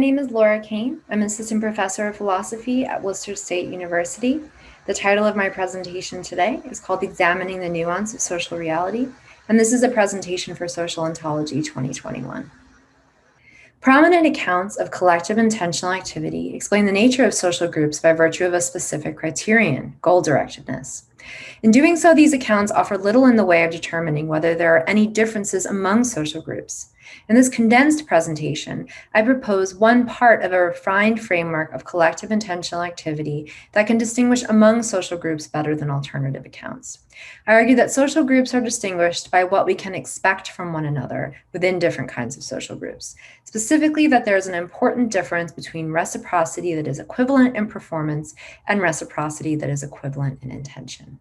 name is Laura Kane. I'm an assistant professor of philosophy at Worcester State University. The title of my presentation today is called Examining the Nuance of Social Reality, and this is a presentation for Social Ontology 2021. Prominent accounts of collective intentional activity explain the nature of social groups by virtue of a specific criterion, goal-directedness. In doing so, these accounts offer little in the way of determining whether there are any differences among social groups. In this condensed presentation, I propose one part of a refined framework of collective intentional activity that can distinguish among social groups better than alternative accounts. I argue that social groups are distinguished by what we can expect from one another within different kinds of social groups. Specifically, that there is an important difference between reciprocity that is equivalent in performance and reciprocity that is equivalent in intention.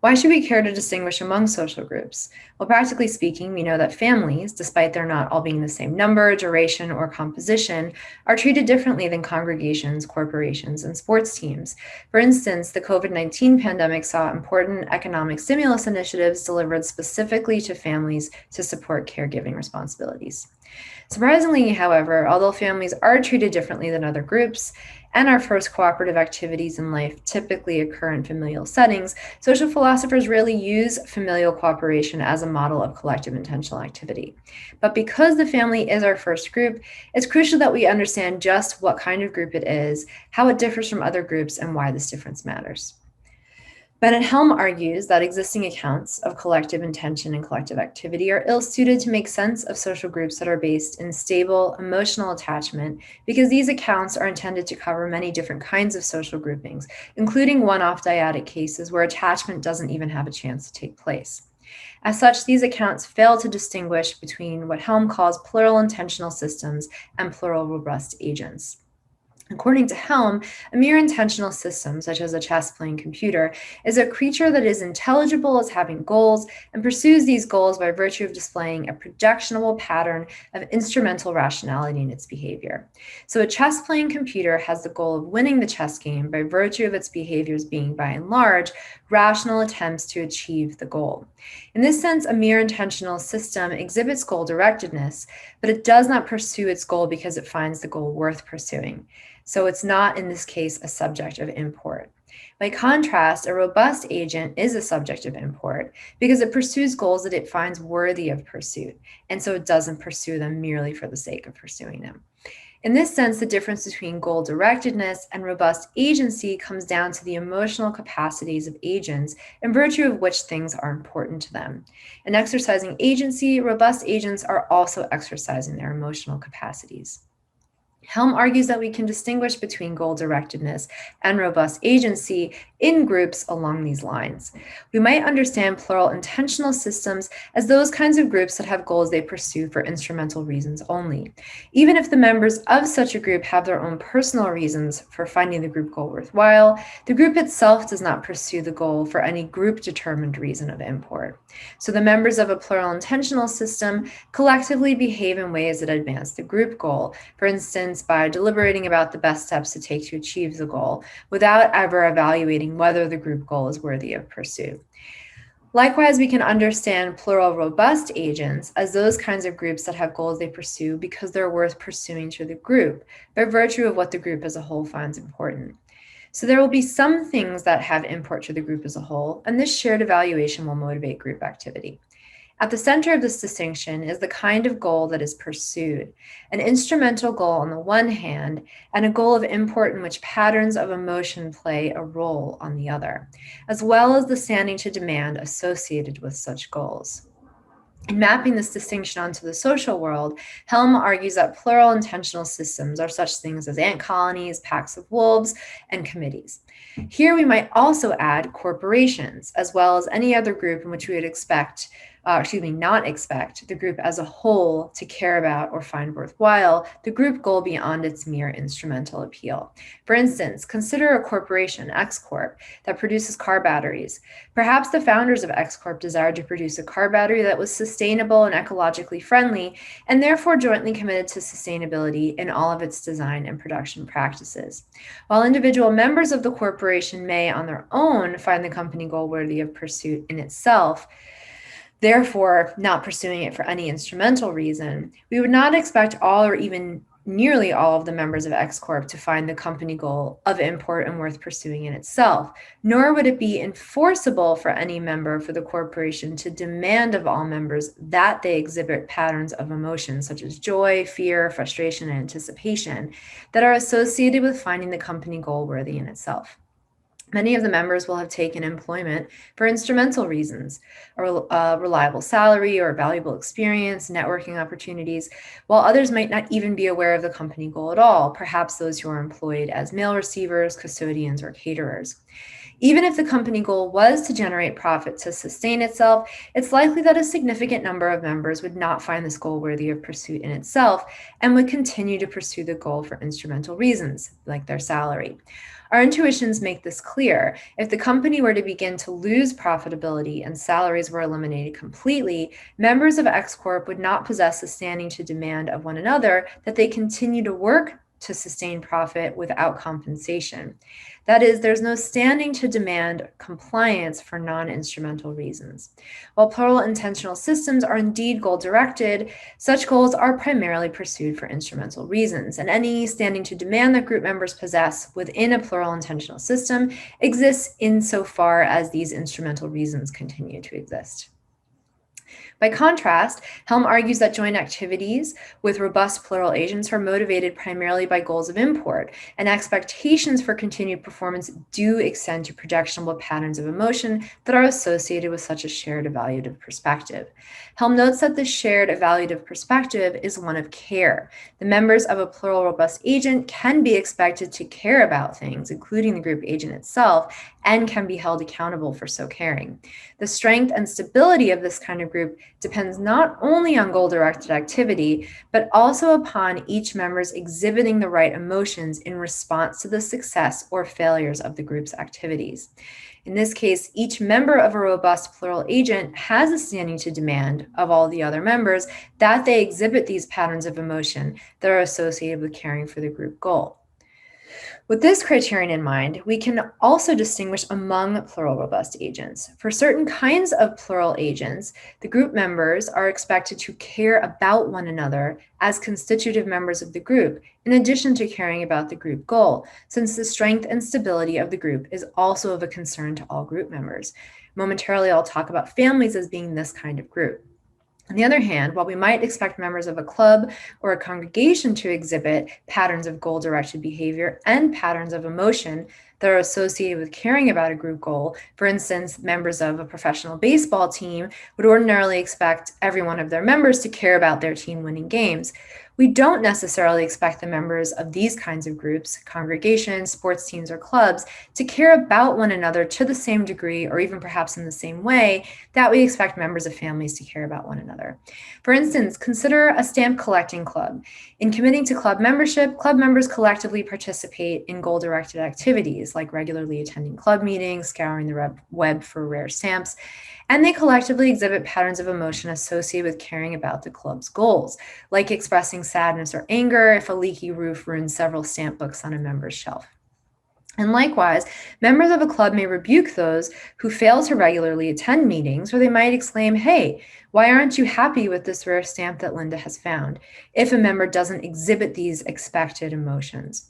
Why should we care to distinguish among social groups? Well, practically speaking, we know that families, despite their not all being the same number, duration, or composition, are treated differently than congregations, corporations, and sports teams. For instance, the COVID-19 pandemic saw important economic stimulus initiatives delivered specifically to families to support caregiving responsibilities. Surprisingly, however, although families are treated differently than other groups, and our first cooperative activities in life typically occur in familial settings, social philosophers rarely use familial cooperation as a model of collective intentional activity. But because the family is our first group, it's crucial that we understand just what kind of group it is, how it differs from other groups, and why this difference matters. Bennett-Helm argues that existing accounts of collective intention and collective activity are ill-suited to make sense of social groups that are based in stable emotional attachment because these accounts are intended to cover many different kinds of social groupings, including one-off dyadic cases where attachment doesn't even have a chance to take place. As such, these accounts fail to distinguish between what Helm calls plural intentional systems and plural robust agents. According to Helm, a mere intentional system, such as a chess-playing computer, is a creature that is intelligible as having goals and pursues these goals by virtue of displaying a projectionable pattern of instrumental rationality in its behavior. So a chess-playing computer has the goal of winning the chess game by virtue of its behaviors being, by and large, rational attempts to achieve the goal. In this sense, a mere intentional system exhibits goal-directedness, but it does not pursue its goal because it finds the goal worth pursuing. So it's not, in this case, a subject of import. By contrast, a robust agent is a subject of import because it pursues goals that it finds worthy of pursuit, and so it doesn't pursue them merely for the sake of pursuing them. In this sense, the difference between goal-directedness and robust agency comes down to the emotional capacities of agents in virtue of which things are important to them. In exercising agency, robust agents are also exercising their emotional capacities. Helm argues that we can distinguish between goal-directedness and robust agency in groups along these lines. We might understand plural intentional systems as those kinds of groups that have goals they pursue for instrumental reasons only. Even if the members of such a group have their own personal reasons for finding the group goal worthwhile, the group itself does not pursue the goal for any group-determined reason of import. So the members of a plural intentional system collectively behave in ways that advance the group goal. For instance, by deliberating about the best steps to take to achieve the goal, without ever evaluating whether the group goal is worthy of pursuit. Likewise, we can understand plural robust agents as those kinds of groups that have goals they pursue because they're worth pursuing to the group, by virtue of what the group as a whole finds important. So there will be some things that have import to the group as a whole, and this shared evaluation will motivate group activity. At the center of this distinction is the kind of goal that is pursued, an instrumental goal on the one hand, and a goal of import in which patterns of emotion play a role on the other, as well as the standing to demand associated with such goals. In mapping this distinction onto the social world, Helm argues that plural intentional systems are such things as ant colonies, packs of wolves, and committees. Here we might also add corporations, as well as any other group in which we would not expect the group as a whole to care about or find worthwhile the group goal beyond its mere instrumental appeal. For instance, consider a corporation, X Corp, that produces car batteries. Perhaps the founders of X Corp desired to produce a car battery that was sustainable and ecologically friendly, and therefore jointly committed to sustainability in all of its design and production practices. While individual members of the corporation may, on their own, find the company goal worthy of pursuit in itself, therefore not pursuing it for any instrumental reason, we would not expect all or even nearly all of the members of X Corp to find the company goal of import and worth pursuing in itself, nor would it be enforceable for any member for the corporation to demand of all members that they exhibit patterns of emotion such as joy, fear, frustration, and anticipation that are associated with finding the company goal worthy in itself. Many of the members will have taken employment for instrumental reasons, a reliable salary or valuable experience, networking opportunities, while others might not even be aware of the company goal at all, perhaps those who are employed as mail receivers, custodians, or caterers. Even if the company goal was to generate profit to sustain itself, it's likely that a significant number of members would not find this goal worthy of pursuit in itself and would continue to pursue the goal for instrumental reasons, like their salary. Our intuitions make this clear. If the company were to begin to lose profitability and salaries were eliminated completely, members of X Corp would not possess the standing to demand of one another that they continue to work to sustain profit without compensation. That is, there's no standing to demand compliance for non-instrumental reasons. While plural intentional systems are indeed goal-directed, such goals are primarily pursued for instrumental reasons, and any standing to demand that group members possess within a plural intentional system exists insofar as these instrumental reasons continue to exist. By contrast, Helm argues that joint activities with robust plural agents are motivated primarily by goals of import, and expectations for continued performance do extend to projectionable patterns of emotion that are associated with such a shared evaluative perspective. Helm notes that the shared evaluative perspective is one of care. The members of a plural robust agent can be expected to care about things, including the group agent itself, and can be held accountable for so caring. The strength and stability of this kind of group depends not only on goal-directed activity, but also upon each member's exhibiting the right emotions in response to the success or failures of the group's activities. In this case, each member of a robust plural agent has a standing to demand of all the other members that they exhibit these patterns of emotion that are associated with caring for the group goal. With this criterion in mind, we can also distinguish among plural robust agents. For certain kinds of plural agents, the group members are expected to care about one another as constitutive members of the group, in addition to caring about the group goal, since the strength and stability of the group is also of a concern to all group members. Momentarily, I'll talk about families as being this kind of group. On the other hand, while we might expect members of a club or a congregation to exhibit patterns of goal-directed behavior and patterns of emotion that are associated with caring about a group goal, for instance, members of a professional baseball team would ordinarily expect every one of their members to care about their team winning games. We don't necessarily expect the members of these kinds of groups, congregations, sports teams, or clubs, to care about one another to the same degree, or even perhaps in the same way, that we expect members of families to care about one another. For instance, consider a stamp collecting club. In committing to club membership, club members collectively participate in goal-directed activities, like regularly attending club meetings, scouring the web for rare stamps, and they collectively exhibit patterns of emotion associated with caring about the club's goals, like expressing sadness or anger if a leaky roof ruins several stamp books on a member's shelf. And likewise, members of a club may rebuke those who fail to regularly attend meetings, or they might exclaim, "Hey, why aren't you happy with this rare stamp that Linda has found?" if a member doesn't exhibit these expected emotions.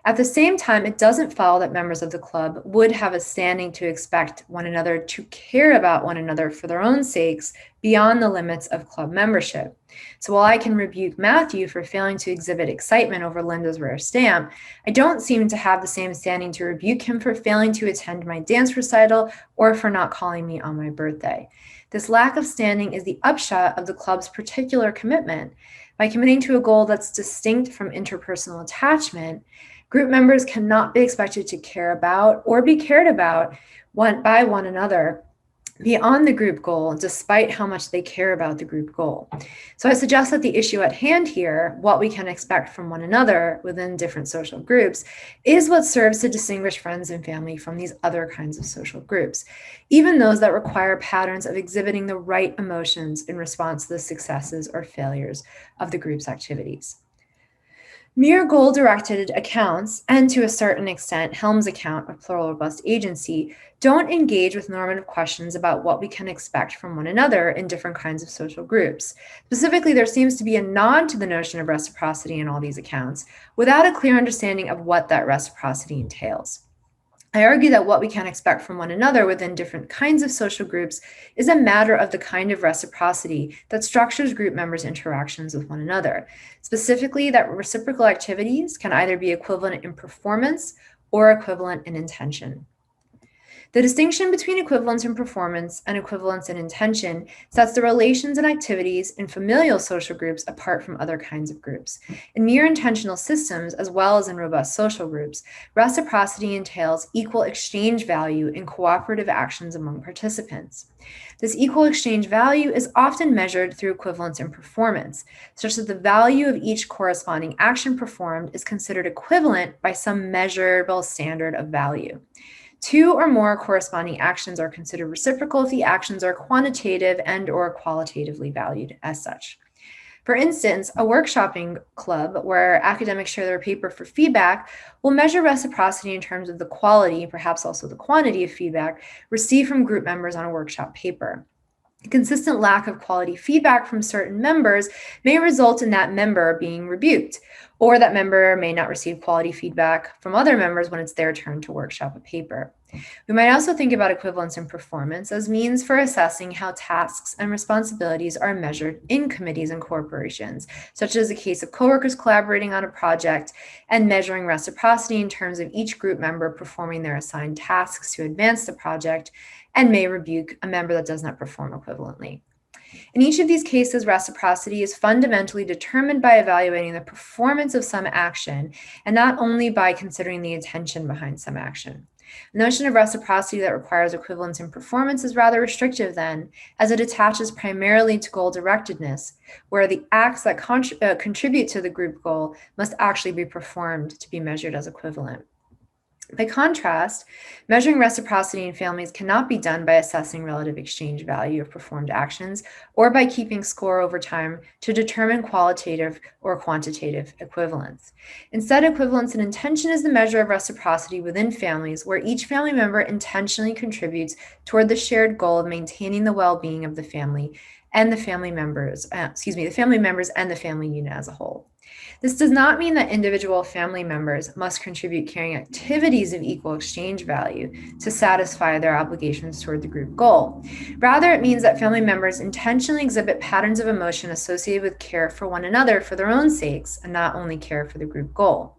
At the same time, it doesn't follow that members of the club would have a standing to expect one another to care about one another for their own sakes beyond the limits of club membership. So while I can rebuke Matthew for failing to exhibit excitement over Linda's rare stamp, I don't seem to have the same standing to rebuke him for failing to attend my dance recital or for not calling me on my birthday. This lack of standing is the upshot of the club's particular commitment. By committing to a goal that's distinct from interpersonal attachment, group members cannot be expected to care about or be cared about by one another beyond the group goal, despite how much they care about the group goal. So I suggest that the issue at hand here, what we can expect from one another within different social groups, is what serves to distinguish friends and family from these other kinds of social groups, even those that require patterns of exhibiting the right emotions in response to the successes or failures of the group's activities. Mere goal-directed accounts, and to a certain extent, Helm's account of plural robust agency, don't engage with normative questions about what we can expect from one another in different kinds of social groups. Specifically, there seems to be a nod to the notion of reciprocity in all these accounts, without a clear understanding of what that reciprocity entails. I argue that what we can expect from one another within different kinds of social groups is a matter of the kind of reciprocity that structures group members' interactions with one another. Specifically, that reciprocal activities can either be equivalent in performance or equivalent in intention. The distinction between equivalence in performance and equivalence in intention sets the relations and activities in familial social groups apart from other kinds of groups. In mere intentional systems, as well as in robust social groups, reciprocity entails equal exchange value in cooperative actions among participants. This equal exchange value is often measured through equivalence in performance, such that the value of each corresponding action performed is considered equivalent by some measurable standard of value. Two or more corresponding actions are considered reciprocal if the actions are quantitative and or qualitatively valued as such. For instance, a workshopping club where academics share their paper for feedback will measure reciprocity in terms of the quality, perhaps also the quantity of feedback received from group members on a workshop paper. A consistent lack of quality feedback from certain members may result in that member being rebuked, or that member may not receive quality feedback from other members when it's their turn to workshop a paper. We might also think about equivalence in performance as means for assessing how tasks and responsibilities are measured in committees and corporations, such as the case of coworkers collaborating on a project and measuring reciprocity in terms of each group member performing their assigned tasks to advance the project and may rebuke a member that does not perform equivalently. In each of these cases, reciprocity is fundamentally determined by evaluating the performance of some action and not only by considering the intention behind some action. The notion of reciprocity that requires equivalence in performance is rather restrictive then, as it attaches primarily to goal-directedness, where the acts that contribute to the group goal must actually be performed to be measured as equivalent. By contrast, measuring reciprocity in families cannot be done by assessing relative exchange value of performed actions or by keeping score over time to determine qualitative or quantitative equivalence. Instead, equivalence and intention is the measure of reciprocity within families where each family member intentionally contributes toward the shared goal of maintaining the well-being of the family and the family members, the family members and the family unit as a whole. This does not mean that individual family members must contribute carrying activities of equal exchange value to satisfy their obligations toward the group goal. Rather, it means that family members intentionally exhibit patterns of emotion associated with care for one another for their own sakes and not only care for the group goal.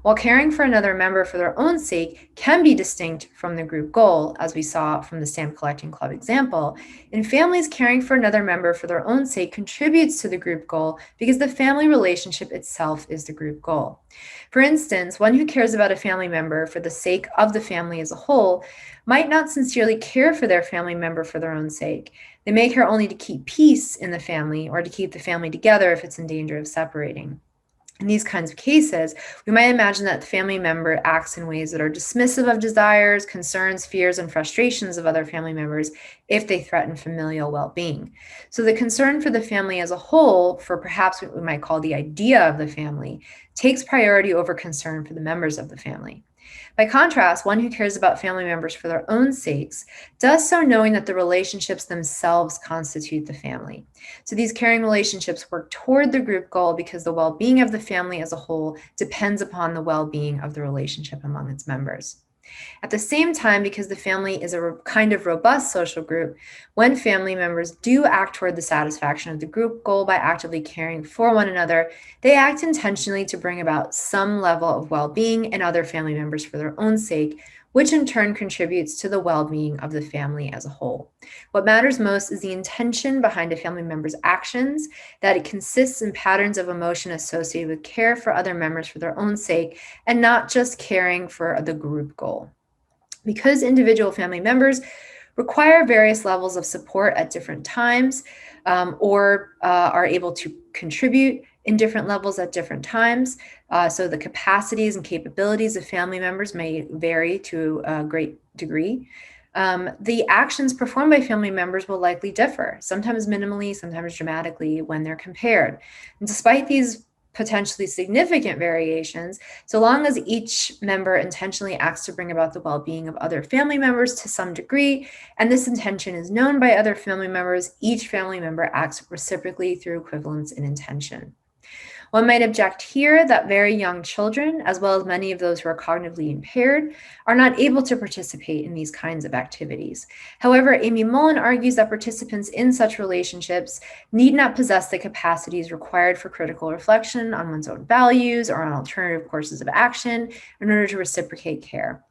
While caring for another member for their own sake can be distinct from the group goal, as we saw from the stamp collecting club example, in families, caring for another member for their own sake contributes to the group goal because the family relationship itself is the group goal. For instance, one who cares about a family member for the sake of the family as a whole might not sincerely care for their family member for their own sake. They may care only to keep peace in the family or to keep the family together if it's in danger of separating. In these kinds of cases, we might imagine that the family member acts in ways that are dismissive of desires, concerns, fears, and frustrations of other family members if they threaten familial well-being. So the concern for the family as a whole, for perhaps what we might call the idea of the family, takes priority over concern for the members of the family. By contrast, one who cares about family members for their own sakes does so knowing that the relationships themselves constitute the family. So these caring relationships work toward the group goal because the well-being of the family as a whole depends upon the well-being of the relationship among its members. At the same time, because the family is a kind of robust social group, when family members do act toward the satisfaction of the group goal by actively caring for one another, they act intentionally to bring about some level of well-being in other family members for their own sake, which in turn contributes to the well-being of the family as a whole. What matters most is the intention behind a family member's actions, that it consists in patterns of emotion associated with care for other members for their own sake, and not just caring for the group goal. Because individual family members require various levels of support at different times or are able to contribute in different levels at different times. So the capacities and capabilities of family members may vary to a great degree. The actions performed by family members will likely differ, sometimes minimally, sometimes dramatically when they're compared. And despite these potentially significant variations, so long as each member intentionally acts to bring about the well-being of other family members to some degree, and this intention is known by other family members, each family member acts reciprocally through equivalence and intention. One might object here that very young children, as well as many of those who are cognitively impaired, are not able to participate in these kinds of activities. However, Amy Mullen argues that participants in such relationships need not possess the capacities required for critical reflection on one's own values or on alternative courses of action in order to reciprocate care.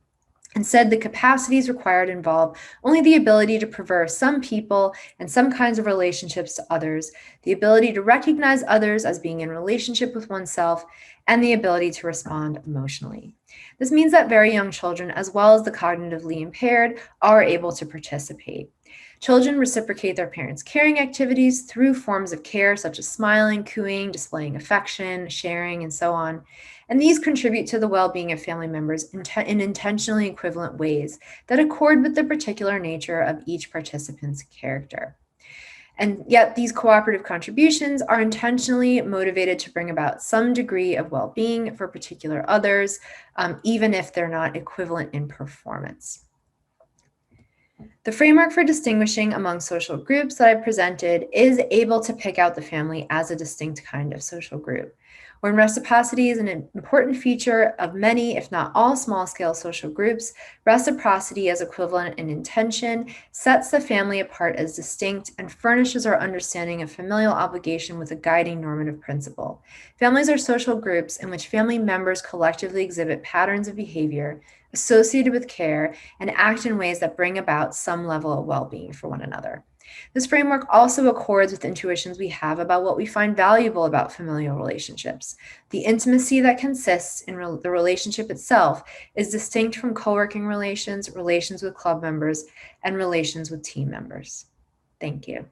Instead, the capacities required involve only the ability to prefer some people and some kinds of relationships to others, the ability to recognize others as being in relationship with oneself, and the ability to respond emotionally. This means that very young children, as well as the cognitively impaired, are able to participate. Children reciprocate their parents' caring activities through forms of care such as smiling, cooing, displaying affection, sharing, and so on. And these contribute to the well-being of family members in intentionally equivalent ways that accord with the particular nature of each participant's character. And yet these cooperative contributions are intentionally motivated to bring about some degree of well-being for particular others, even if they're not equivalent in performance. The framework for distinguishing among social groups that I presented is able to pick out the family as a distinct kind of social group. When reciprocity is an important feature of many, if not all, small-scale social groups, reciprocity as equivalent and intention sets the family apart as distinct and furnishes our understanding of familial obligation with a guiding normative principle. Families are social groups in which family members collectively exhibit patterns of behavior associated with care and act in ways that bring about some level of well-being for one another. This framework also accords with intuitions we have about what we find valuable about familial relationships. The intimacy that consists in the relationship itself is distinct from co-working relations, relations with club members, and relations with team members. Thank you.